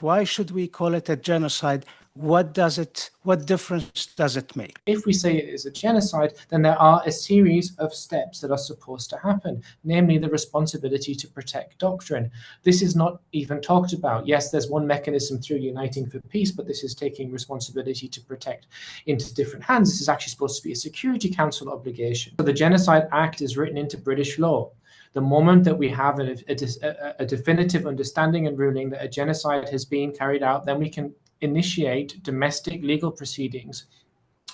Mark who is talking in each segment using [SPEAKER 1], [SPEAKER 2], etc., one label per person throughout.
[SPEAKER 1] Why should we call it a genocide? What difference does it make?
[SPEAKER 2] If we say it is a genocide, then there are a series of steps that are supposed to happen, namely the responsibility to protect doctrine. This is not even talked about. Yes, there's one mechanism through Uniting for Peace, but this is taking responsibility to protect into different hands. This is actually supposed to be a Security Council obligation. So the Genocide Act is written into British law. The moment that we have a definitive understanding and ruling that a genocide has been carried out, then we can initiate domestic legal proceedings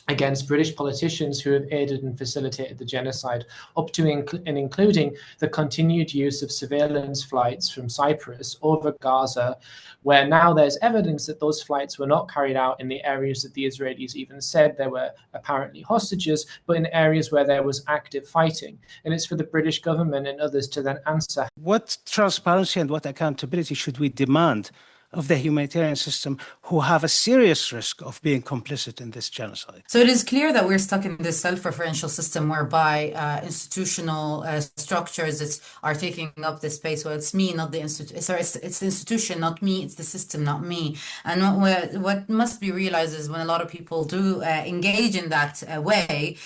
[SPEAKER 2] against British politicians who have aided and facilitated the genocide, up to and including the continued use of surveillance flights from Cyprus over Gaza, where now there's evidence that those flights were not carried out in the areas that the Israelis even said there were apparently hostages, but in areas where there was active fighting. And it's for the British government and others to then answer.
[SPEAKER 1] What transparency and what accountability should we demand of the humanitarian system, who have a serious risk of being complicit in this genocide?
[SPEAKER 3] So it is clear that we're stuck in this self-referential system whereby institutional structures are taking up the space. Well, it's me, not the institution. Sorry, it's the institution, not me. It's the system, not me. And what must be realized is when a lot of people do engage in that way,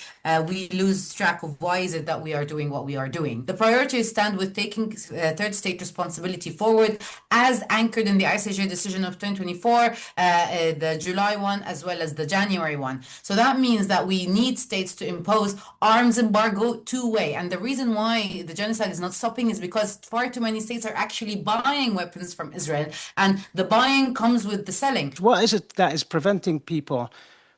[SPEAKER 3] we lose track of why is it that we are doing what we are doing. The priorities stand with taking third state responsibility forward as anchored in the ICJ decision of 2024, the July one, as well as the January one. So that means that we need states to impose arms embargo two-way. And the reason why the genocide is not stopping is because far too many states are actually buying weapons from Israel, and the buying comes with the selling.
[SPEAKER 1] What is it that is preventing people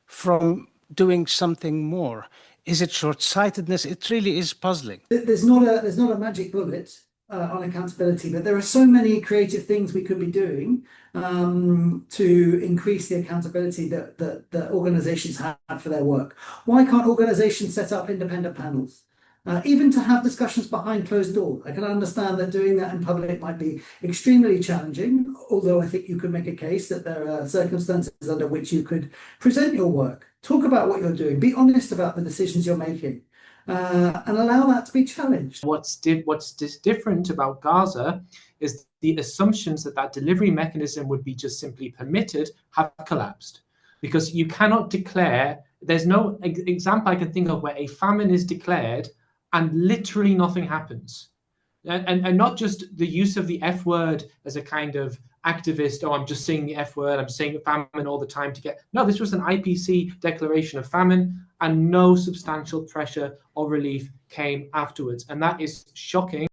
[SPEAKER 1] from doing something more? Is it short-sightedness? It really is puzzling.
[SPEAKER 4] There's not a magic bullet on accountability, but there are so many creative things we could be doing to increase the accountability that organizations have for their work. Why can't organizations set up independent panels? Even to have discussions behind closed doors. I can understand that doing that in public might be extremely challenging, although I think you could make a case that there are circumstances under which you could present your work, talk about what you're doing, be honest about the decisions you're making, and allow that to be challenged.
[SPEAKER 2] What's different about Gaza is the assumptions that delivery mechanism would be just simply permitted have collapsed, because you cannot declare. There's no example I can think of where a famine is declared and literally nothing happens. And not just the use of the F word as a kind of activist, oh, I'm just saying the F word, I'm saying famine all the time to get... No, this was an IPC declaration of famine and no substantial pressure or relief came afterwards. And that is shocking.